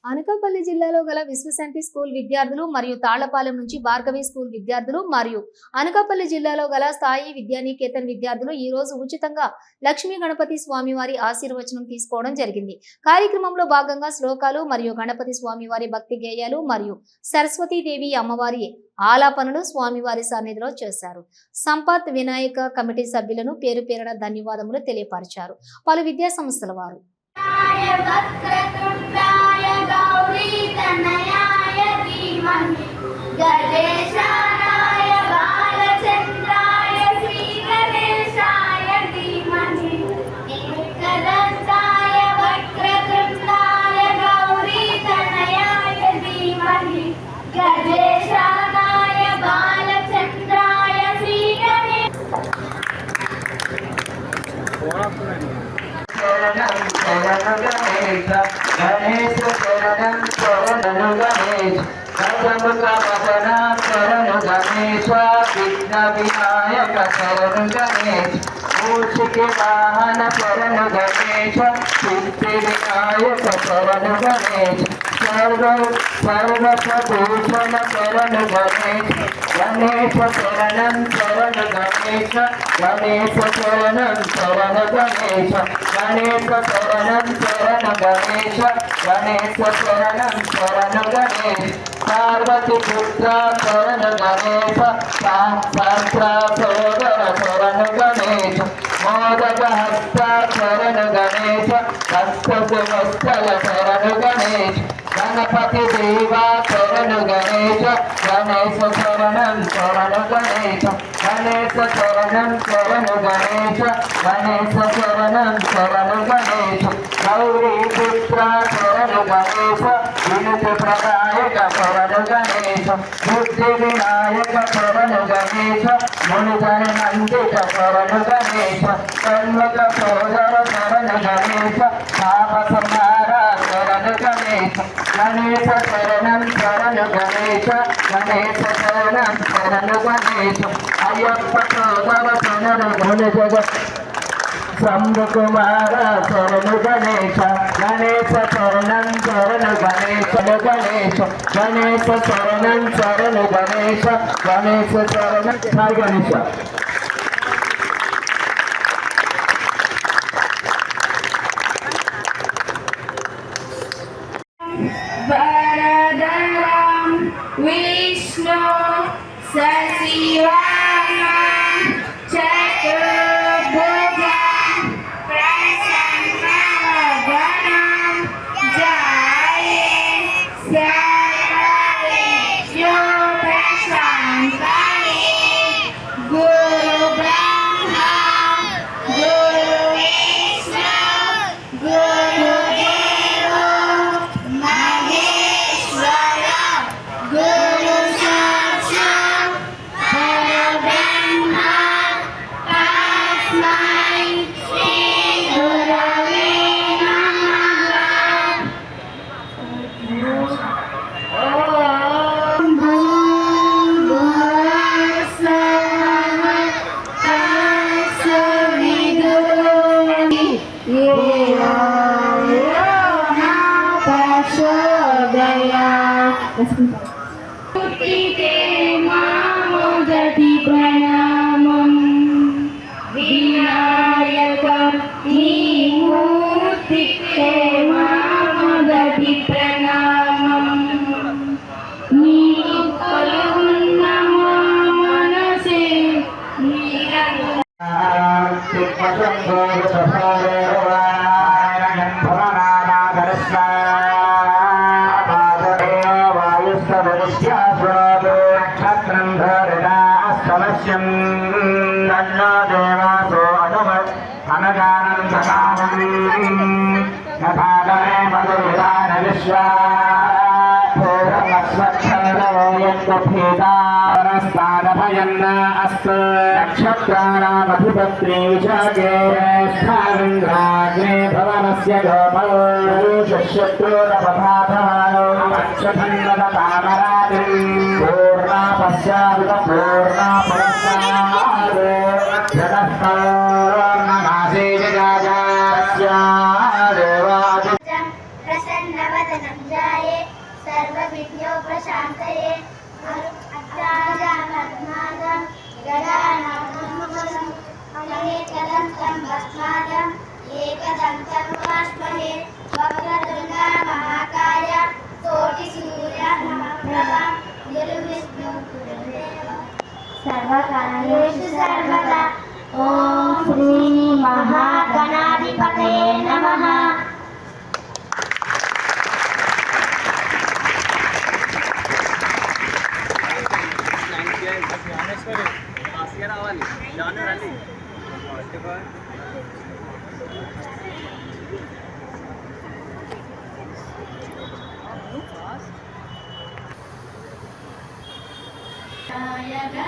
అనకాపల్లి జిల్లాలో గల విశ్వశాంతి స్కూల్ విద్యార్థులు మరియు తాళ్లపాలెం నుంచి భార్గవి స్కూల్ విద్యార్థులు మరియు అనకాపల్లి జిల్లాలో గల స్థాయి విద్యానికేతన్ విద్యార్థులు ఈ రోజు ఉచితంగా లక్ష్మీ గణపతి స్వామివారి ఆశీర్వచనం తీసుకోవడం జరిగింది. కార్యక్రమంలో భాగంగా శ్లోకాలు మరియు గణపతి స్వామివారి భక్తి గేయాలు మరియు సరస్వతీదేవి అమ్మవారి ఆలాపనలు స్వామివారి సన్నిధిలో చేశారు. సంపత్ వినాయక కమిటీ సభ్యులను పేరు పేరున ధన్యవాదములు తెలియపరిచారు. పలు విద్యా సంస్థల వారు गणेश शरणं शरणं गणेश सर्वमुखवदना शरणं गणेश विघ्न विनायक शरणं गणेश मूषिके वाहन शरणं गणेश सिद्धि विनायक शरणं गणेश सर्वभूषण शरणं गणेश गणेश शरणं शरणं गणेश गणेश शरणं शरणं गणेश गणेश शरणं शरणं गणेश गणेश शरणं शरणं गणेश पार्वती पुत्र शरणं गणेश शास्त्र सोदर शरणं गणेश मोदक हस्त शरणं गणेश हस्तस्थल शरणं गणेश गणपति देवा शरणं गणेश गणेश शरणं शरणं गणेश गणेश शरणं शरणं गणेश गणेश शरणं शरणं गणेश गौरी पुत्र शरणं गणेश विनुत प्रदायक शरणं गणेश बुद्धि विनायक शरणं गणेश मुनिजन नंदित शरणं गणेश कन्वक सोदर शरणं गणेश पाप संहार शरणं गणेश गणेश शरणं शरणं गणेश गणेश शरणं शरणं गणेश अय्यप्प सोदर शरणं गणेश शंभुकुमार शरणं गणेश गणेश शरणं शरणं गणेश गणेश गणेश शरणं शरणं गणेश गणेश शरणं हाय गणेश वरदं विष्णु सचिवानं चतुर्भुजं प्रसन्नवदनं ध्याये सर्वविघ्नो प्रशान्तये गुरुब्रह्मा गुरुविष्णु गुरुदेवो महेश्वरा गुरु साक्षात् परब्रह्मा तस्मै श्री गुरवे नमः। ॐ भूर्भुवस्सुवः तत्सवितुर्वरेण्यं यो न प्रचोदयात्। स्तुतिते मामोदति प्रणामम् विनायक नीमूर्तिते मामोदति प्रणामम् नीपलुन्नमो मनसे निरन्तरम् नक्षत्राणामधिपत्रे विशाखे स्थानन्द्राग्ने भवनस्य गोपौ शत्रुरपथाथायो अक्षखण्डतामरातिं पूर्णा पश्चादपूर्णा पुरस्तात् जगत्पूर्णनाशे जगाजास्या देवादि प्रसन्नवदनं जाय सर्वविद्योपशान्तये अच्चार्यापद्मादं गजाननं अनेकदन्तं भस्मादम् एकदन्तं उपास्महे वक्रतुण्डा महाकाय कोटिसूर्यनमप्रभा निर्विघ्नं कुरु देव सर्वकार्येषु सर्वदा ॐ श्री महागणाधिपतये नमः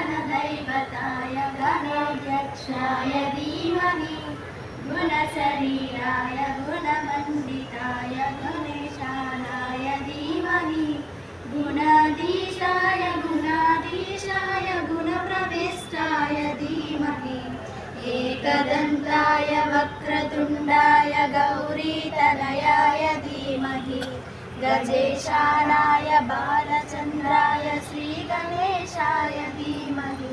गणदैवताय गणाध्यक्षाय धीमहि गुणशरीराय गुणमण्डिताय गणेशानाय धीमहि गुणाधीशाय गुणप्रविष्टाय धीमहि एकदन्ताय वक्रतुण्डाय गौरीतनयाय धीमहि गजेशानाय बालचन्द्राय श्रीगणेशाय धीमहि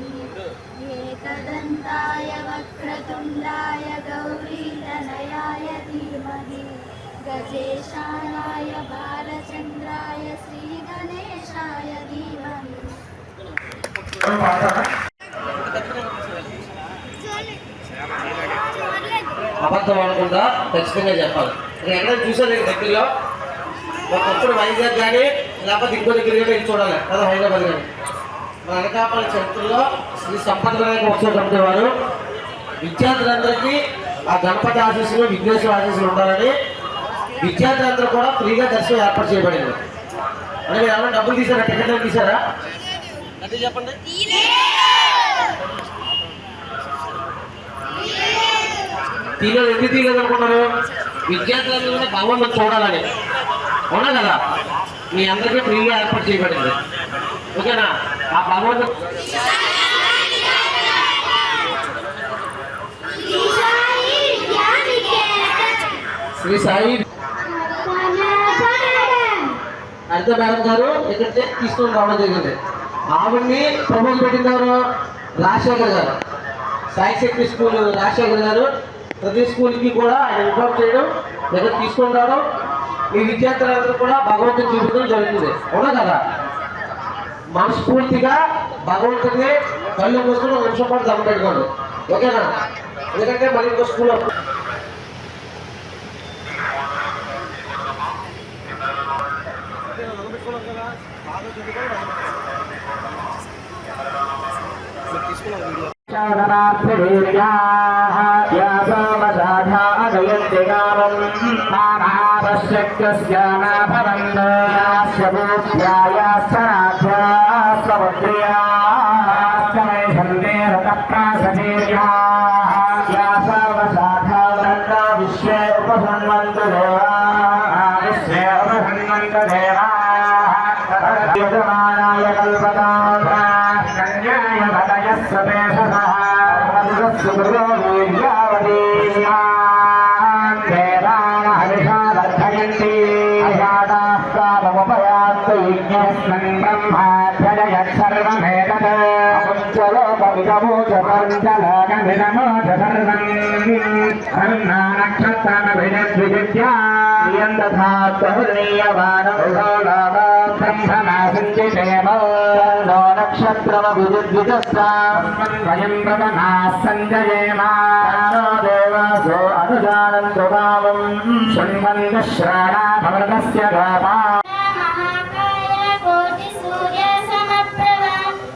एकदन्ताय वक्रतुण्डाय गौरीतनयाय धीमहि गजेशानाय बालचन्द्राय श्रीगणेशाय धीमहि అబద్ధం అనకుండా ఖచ్చితంగా చెప్పాలి. నేను ఎక్కడ చూసాను దగ్గరలో ఒకప్పుడు వైజాగ్ కానీ లేకపోతే ఇంకో దగ్గర కానీ వెళ్ళి చూడాలి కదా హైదరాబాద్ కానీ. మన అనకాపల్లి చరిత్రలో శ్రీ సంపద వినాయక ఉత్సవ కమిటీ వారు విద్యార్థులందరికీ ఆ గణపతి ఆశీస్సులు విఘ్నేశ్వర ఆశీస్సులు ఉండాలని విద్యార్థులందరూ కూడా ఫ్రీగా దర్శనం ఏర్పాటు చేయబడింది. అంటే మీరు ఏమైనా డబ్బులు తీసారా, టికెట్లు తీసారా? అంటే చెప్పండి. తీయలేదు. ఎందుకు తీయలేదు అనుకున్నారు? విద్యార్థులందరూ కూడా భగవంతుని చూడాలని. అవునా కదా? మీ అందరికీ ఫ్రీగా ఏర్పాటు చేయబడింది. ఓకేనా? ఆ భగవంతుడు శ్రీ సాయి అర్థ మేడం గారు ఇక్కడ తీసుకొని రావడం జరిగింది. ఆవిడ్ని ప్రమోట్ పెట్టినవారు రాజశేఖర్ గారు, సాయి శక్తి స్కూల్ రాజశేఖర్ గారు. ప్రతి స్కూల్కి కూడా ఆయన ఇన్ఫార్మ్ చేయడం, దగ్గర తీసుకొని రావడం, మీ విద్యార్థులందరూ కూడా భగవంతుని చూపించడం జరుగుతుంది. అవునా కదా? మనస్ఫూర్తిగా భగవంతుని కళ్ళు మూసుకుని ఒక నిమిషం పాటు దండం పెట్టుకోండి. ఓకేనా? ఎందుకంటే మరి ఇంకో స్కూల్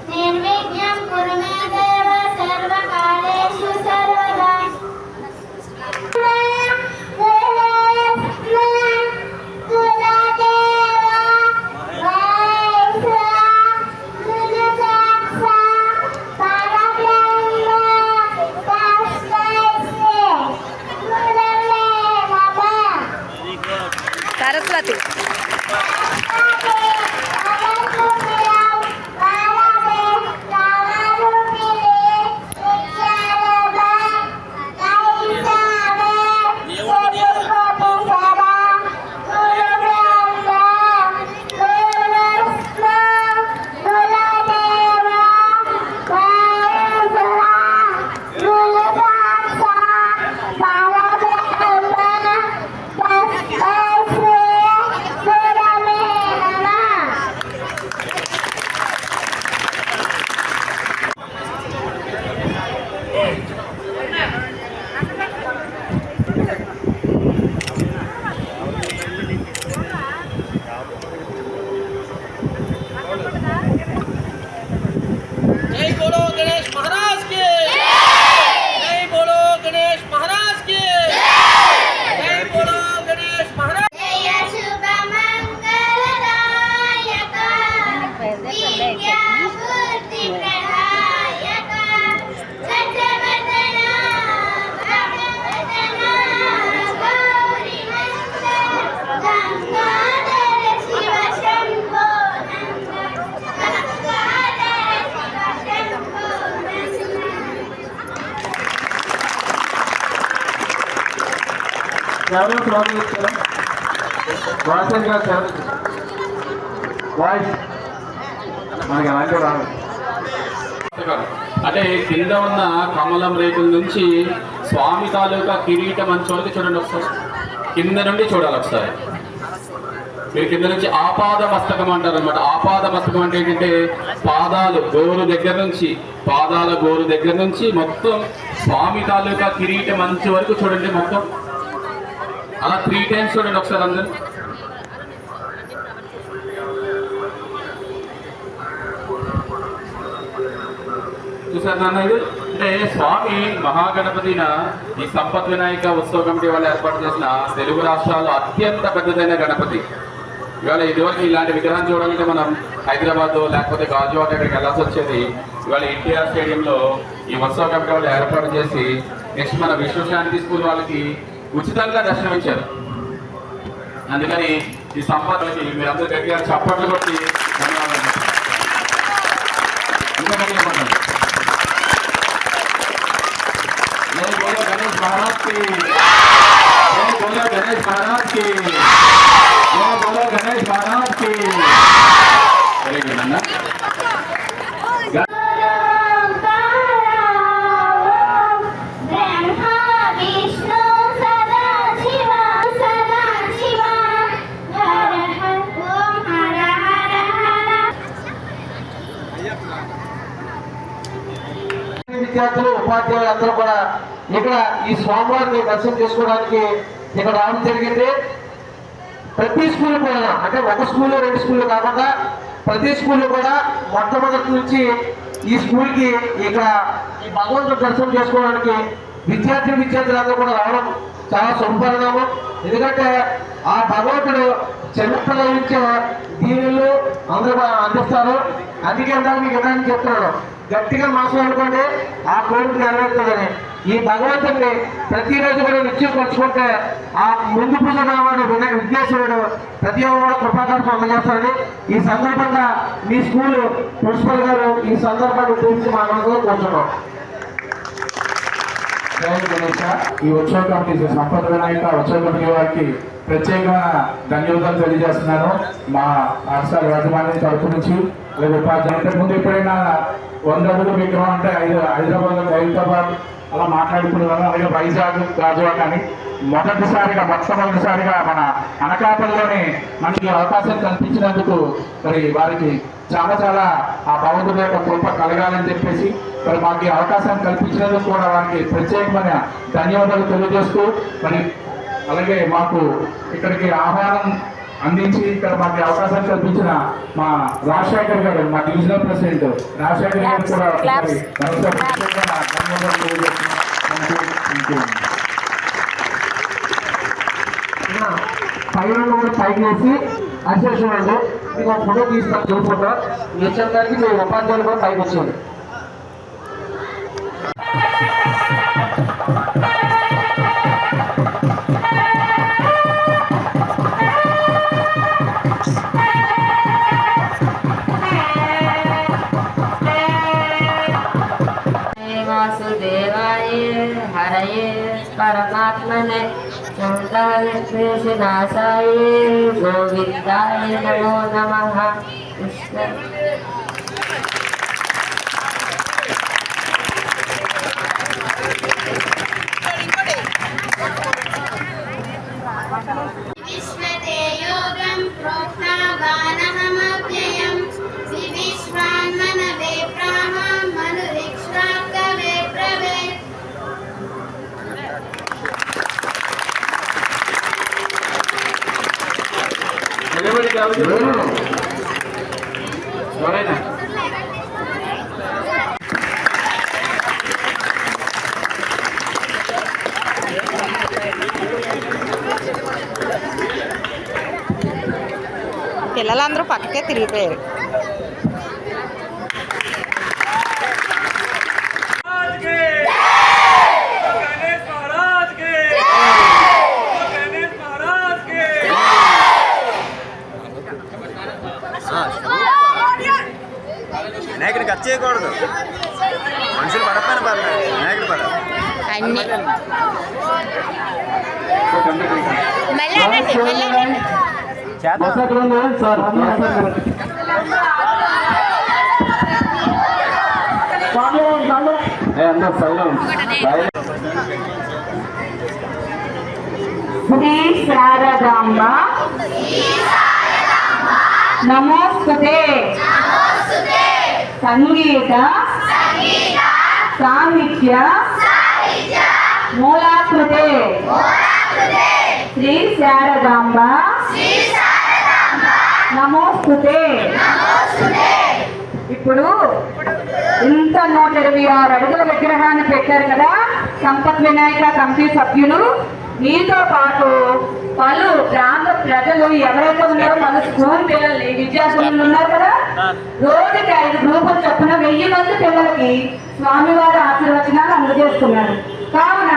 निर्विघ्नं कुरु मे देव सर्वकार्येषु सर्वदा సరస్వతి ఎవరు ప్రాబ్లం ఇస్తారు వాయిస్ గారు వాయిస్ మనకి అలాంటి రాదు. అంటే కింద ఉన్న కమలం రేకుల నుంచి స్వామి తాలూకా కిరీటం అని చూడకి చూడండి ఒకసారి, కింద నుండి చూడాలి ఒకసారి. మీరు కింద నుంచి ఆపాద మస్తకం అంటారు అనమాట. ఆపాద మస్తకం అంటే ఏంటంటే పాదాలు గోరు దగ్గర నుంచి, పాదాల గోరు దగ్గర నుంచి మొత్తం స్వామి తాలూకా కిరీటం అంచు వరకు చూడండి మొత్తం. అలా 3 times చూడండి ఒకసారి అందరు. చూసారు నాన్న, ఇది అంటే స్వామి మహాగణపతిన ఈ సంపత్ వినాయక ఉత్సవ కమిటీ వాళ్ళు ఏర్పాటు చేసిన తెలుగు రాష్ట్రాల్లో అత్యంత పెద్దదైన గణపతి. ఇవాళ ఇదివరకు ఇలాంటి విగ్రహం చూడాలంటే మనం హైదరాబాద్ లేకపోతే గాజువాక ఇక్కడికి వెళ్ళాల్సి వచ్చేది. ఇవాళ ఎన్టీఆర్ స్టేడియంలో ఈ ఉత్సవ కమిటీ వాళ్ళు ఏర్పాటు చేసి నెక్స్ట్ మన విశ్వశాంతి స్కూల్ వాళ్ళకి ఉచితంగా దర్శనమిచ్చారు. అందుకని ఈ సంపదకి మీరందరూ గట్టిగా చప్పట్లు కొట్టి గణేష్ మహారాజ్ కి, గణేష్ మహారాజ్ కి, గణేష్ మహారాజ్ కి. వెరీ గుడ్ అన్న. విద్యార్థులు ఉపాధ్యాయులు అందరూ కూడా ఇక్కడ ఈ స్వామివారిని దర్శనం చేసుకోవడానికి ఇక్కడ రావడం జరిగింది. ప్రతి స్కూల్ కూడా, అంటే ఒక స్కూల్ 2 స్కూళ్ళు కాకుండా ప్రతి స్కూల్లో కూడా మొట్టమొదటి నుంచి ఈ స్కూల్కి ఇక్కడ ఈ భగవంతుడు దర్శనం చేసుకోవడానికి విద్యార్థులందరూ కూడా రావడం చాలా శుభపరిణామం. ఎందుకంటే ఆ భగవంతుడు చిన్నపిల్లల నుంచే దీవులు అందరూ అందిస్తారు. అందుకే మీకు విధానం చెప్తున్నాడు, గట్టిగా మాసం అనుకోండి ఆ కోరిక నెరవేరుతుందని. ఈ భగవంతుడిని ప్రతిరోజు కూడా నిత్యం పంచుకుంటే ఆ ముందు పూజవాడు విఘ్నేశ్వరుడు ప్రతి ఒక్కరు కృపాకారం అందజేస్తారని ఈ సందర్భంగా మీ స్కూల్ ప్రిన్సిపల్ గారు ఈ సందర్భాన్ని గురించి మా మనసులో కూర్చున్నాం. గణేష, ఈ ఉత్సవ కమిటీ సంపత్ వినాయక ఉత్సవ కమిటీ వారికి ప్రత్యేకమైన ధన్యవాదాలు తెలియజేస్తున్నాను మా పాఠశాల యాజమాన్యం తరఫు నుంచి. అలాగే ఉపాధ్యాయుల ముందు ఎప్పుడైనా 100 అడుగుల విగ్రహం అంటే హైదరాబాద్, హైదరాబాద్ అలా మాట్లాడుకునేవారు. అలాగే వైజాగ్, గాజువాక అని మొట్టమొదటిసారిగా మన అనకాపల్లిలోని మనకి అవకాశం కల్పించినందుకు మరి వారికి చాలా చాలా ఆ భగవంతుడి యొక్క కృప కలగాలని చెప్పేసి మరి మాకు ఈ అవకాశం కల్పించినందుకు కూడా వారికి ప్రత్యేకమైన ధన్యవాదాలు తెలియజేస్తూ, మరి అలాగే మాకు ఇక్కడికి ఆహ్వానం అందించి ఇక్కడ మాకు అవకాశం కల్పించిన మా రాజశేఖర్ గారు, మా డివిజనల్ ప్రెసిడెంట్ రాజశేఖర్ గారు కూడా ధన్యవాదాలు తెలియజేస్తున్నాం. పైకి వేసి అసలు మీకు ఫోటో తీస్తాను, చూసుకుంటా హెచ్ఎం గారికి మీ ఉపాధ్యాయులు కూడా పైకి వచ్చేయండి. वासुदेवाय हरये परमात्मने नाशाय गोविन्दाय नमो नमः. कृष्ण विश्वते योगं प्रोक्तावानहमव्ययं विविश्वान्मनवे प्राहं मनुरिक्ष्वाकवे प्रवे. పిల్లలందరూ పక్కకే తిరిగిపోయారు. వినాయకుడిని కట్ చేయకూడదు, మనుషులు పడకపోయినా పర్లేదు, వినాయకుడు పడాలి. అన్ని శ్రీ శారదాంబ నమోస్తుతే సంగీత సాహిత్య మూలాకృతే శ్రీ శారదాంబ నమోస్తుతే. ఇప్పుడు ఇంత 126 అడుగుల విగ్రహాన్ని పెట్టారు కదా సంపత్ వినాయక కమిటీ సభ్యులు. మీతో పాటు పలు గ్రామ ప్రజలు ఎవరైతే ఉన్నారో మన స్కూల్ పిల్లలు విద్యార్థులు ఉన్నారు కదా, రోజుకి 5 గ్రూపులు చొప్పున 1000 మంది పిల్లలకి స్వామివారి ఆశీర్వచనాలు అందజేస్తున్నారు. కావున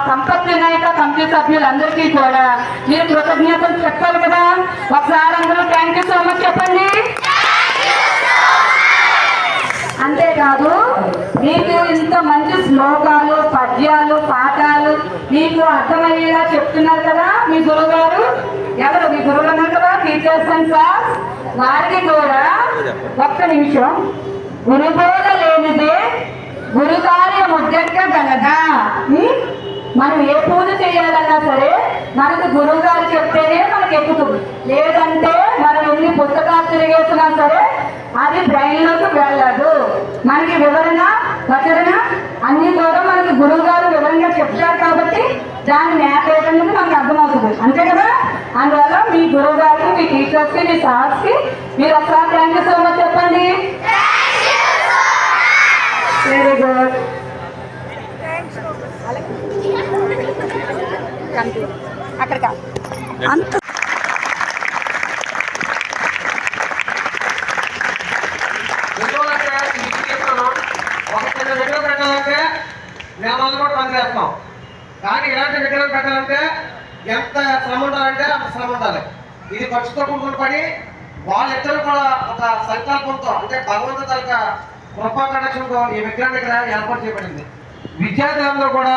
సంపత్ వినాయక కమిటీ సభ్యులందరికీ కూడా మీరు కృతజ్ఞతలు చెప్పాలి కదా. ఒకసారి అందరూ థ్యాంక్ యూ సో మచ్ చెప్పండి. అంతేకాదు మీకు ఇంత మంచి శ్లోకాలు పద్యాలు పాఠాలు మీకు అర్థమయ్యేలా చెప్తున్నారు కదా మీ గురువు గారు. ఎవరు మీ గురువులు ఉన్నారు కదా టీచర్స్ అండ్ సార్, వారికి కూడా ఒక్క నిమిషం. గురుబోధ లేనిదే గురు కార్యం ఉద్యక్కగలదా. మనం ఏ పూజ చేయాలన్నా సరే మనకు గురువు గారు చెప్తేనే మనకు ఎక్కుతుంది. లేదంటే మనం ఎన్ని పుస్తకాలు తిరిగేసినా సరే అది బ్రెయిన్లోకి వెళ్ళదు. మనకి వివరణ ప్రచురణ అన్ని కూడా మనకి గురువు గారు వివరంగా చెప్తారు కాబట్టి దాని మ్యాప్ ఏంటనేది మనకు అర్థమవుతుంది. అంతే కదా. అందువల్ల మీ గురువు గారికి మీ టీచర్స్కి మీ సార్స్కి మీరు ఒకసారి థ్యాంక్ యూ సో మచ్ చెప్పండి. Very good. అక్కడ అంత ఒక చిన్న విగ్రహం పెట్టాలంటే మేమందరూ కూడా పనిచేస్తాం. కానీ ఇలాంటి విగ్రహం పెట్టాలంటే ఎంత శ్రమ ఉండాలంటే అంత శ్రమ ఉండాలి. ఇది ఖర్చుతో కూడుకున్న పని. వాళ్ళిద్దరూ కూడా ఒక సంకల్పంతో అంటే భగవంతుడి తలక కృపా కటాక్షంతో ఈ విగ్రహాన్ని ఇక్కడ ఏర్పాటు చేయబడింది. విద్యార్థులందరూ కూడా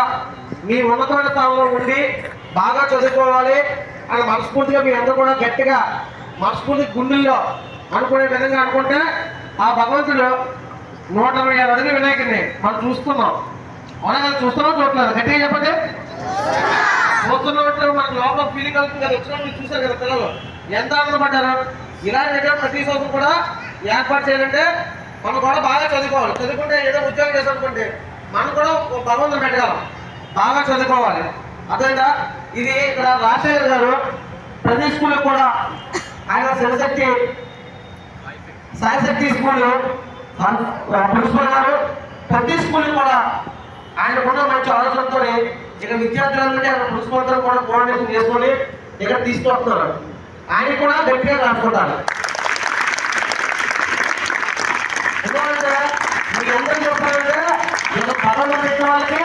మీ ఉన్నతమైన స్థానంలో ఉండి బాగా చదువుకోవాలి అని మనస్ఫూర్తిగా మీ అందరూ కూడా గట్టిగా మనస్ఫూర్తి గుండెల్లో అనుకునే విధంగా అనుకుంటే ఆ భగవంతుడు 126 అడుగుల వినాయకుడిని మనం చూస్తున్నాం. అవునా, చూస్తున్నాం చూడలేదు గట్టిగా చెప్పండి. చూస్తున్నట్టు మనకు లోపల ఫీలింగ్ అవుతుంది కదా. వచ్చినప్పుడు చూసారు కదా పిల్లలు ఎంత ఆనందపడ్డారు. ఇలాంటి దగ్గర ప్రతి సంవత్సరం కూడా ఏర్పాటు చేయాలంటే మనం కూడా బాగా చదువుకోవాలి. చదువుకుంటే ఏదో ఉద్యోగం చేసామనుకోండి మనం కూడా భగవంతుని పెట్టగలం. బాగా చదువుకోవాలి. అదేంటా ఇది ఇక్కడ రాజశేఖర్ గారు ప్రతి స్కూల్కి కూడా ఆయన శివశక్తి సాయిశక్తి స్కూల్ ప్రిన్సిపల్ గారు ప్రతి స్కూల్కి కూడా ఆయనకున్న మంచి ఆలోచనతో ఇక్కడ విద్యార్థులందరికీ ఆయన ప్రిన్సిపల్ కూడా కోఆర్డినేషన్ చేసుకొని ఇక్కడ తీసుకొస్తున్నారు. ఆయన కూడా గట్టిగా రాసుకుంటారు. ఎందుకంటే మీకు అందరూ చెప్పాలంటే ఇక్కడ పదవులు పెట్టిన వాళ్ళకి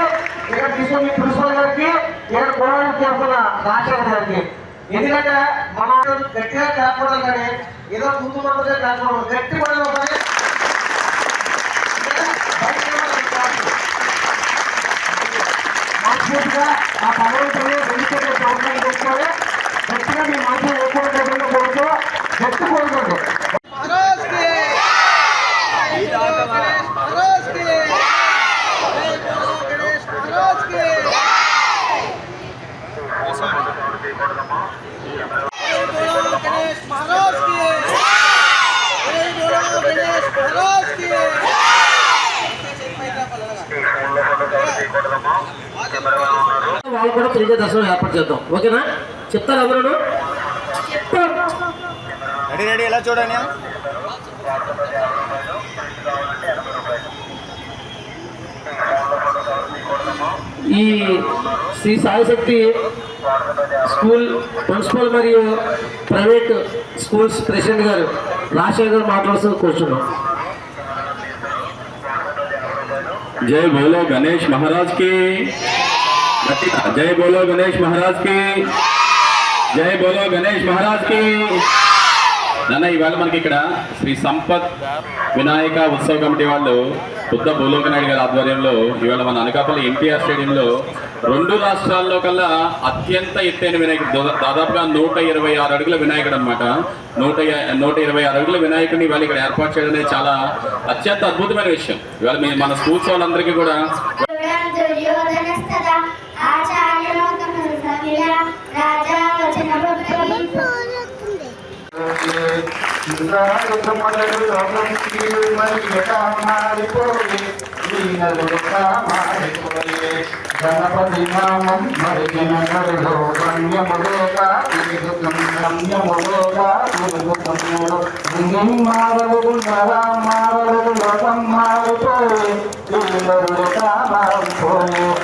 ఇక్కడ తీసుకుని ప్రిన్సిపల్ గారికి ఇక్కడ కోఆర్డినేట్ చేస్తున్న రాజశేఖర్ గారికి. ఎందుకంటే మనం గట్టిగా కాకపోవడం కానీ ఏదో ముందు మందుగా కాకపోవడం గట్టి పడడం కానీ మనస్ఫూర్తిగా ఆ భగవంతుని వెంటనే ప్రవర్తన చేసుకోవాలి. గట్టిగా మీ మనసు ఎక్కువ కోరుతూ గట్టి కోరుకోండి. వాళ్ళు కూడా తిరిగే దర్శనం ఏర్పాటు చేద్దాం. ఓకేనా? చెప్తారు అందరూ. రెడీ రెడీ ఎలా చూడండి. ఈ శ్రీ సాయిశక్తి స్కూల్ ప్రిన్సిపల్ మరియు ప్రైవేట్ స్కూల్స్ ప్రెసిడెంట్ గారు రాజశేఖర్ గారు మాట్లాడుతూ కూర్చున్నాం. जय बोलो गणेश महाराज की, जय बोलो गणेश महाराज की, जय बोलो गणेश महाराज की. నాన్న ఇవాళ మనకి ఇక్కడ శ్రీ సంపత్ వినాయక ఉత్సవ కమిటీ వాళ్ళు బుద్ధ భూలోక నాయుడు గారి ఆధ్వర్యంలో ఇవాళ మన అనకాపల్లి ఎన్టీఆర్ స్టేడియంలో రెండు రాష్ట్రాల్లో కల్లా అత్యంత ఎత్తైన వినాయకుడు, దాదాపుగా 126 అడుగుల వినాయకుడు అనమాట. 126 అడుగుల వినాయకుడిని ఇవాళ ఇక్కడ ఏర్పాటు చేయడం అనేది చాలా అత్యంత అద్భుతమైన విషయం. ఇవాళ మన స్కూల్స్ వాళ్ళందరికీ కూడా దుర్యోధనస్తదా ఆచార్యోత్తమసమిల రాజా వచనభక్తి గణపతి నామం మరిగిన నరుడు గణ్యములోగా మారలు నరామారలు లోకం మారిపోయి ఈ నరుడు కామారిపోయి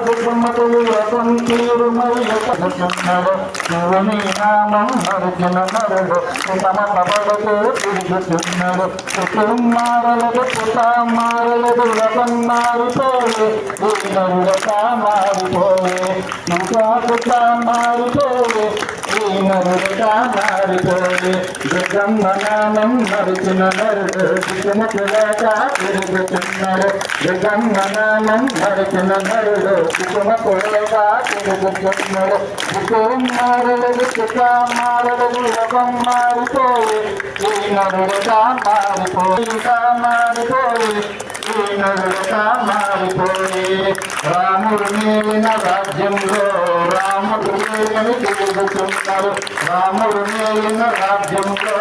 కుటుంబతులు లోకం తీరు మరిస్తున్నాడు నువ్వు నీ నామం మరిగిన నరుడు తమ పబలతో తిరుగుతున్నాడు కుటుంబారలకు పుటామారలకు లోకం మారిపోయి ఈ నరుడు కామారిపోయి ఇంకా మారిపోయి ఈ నరుడు కామారిపోయి జగమ్మనామం మరిచిన నరుడు దిగుమతులేక తిరుగుతున్నాడు జగమ్మనామం మరిచిన నరుడు దిగుమతులేక తిరుగుతున్నాడు కుటుంబారలకు పుటామారలకు లోకం మారిపోయి ఈ నరుడు కామారిపోయి రాముడు మేలిన రాజ్యంలో రాముడు మేలిన తిరుగుతున్నాడు రాముడు మేలిన రాజ్యంలో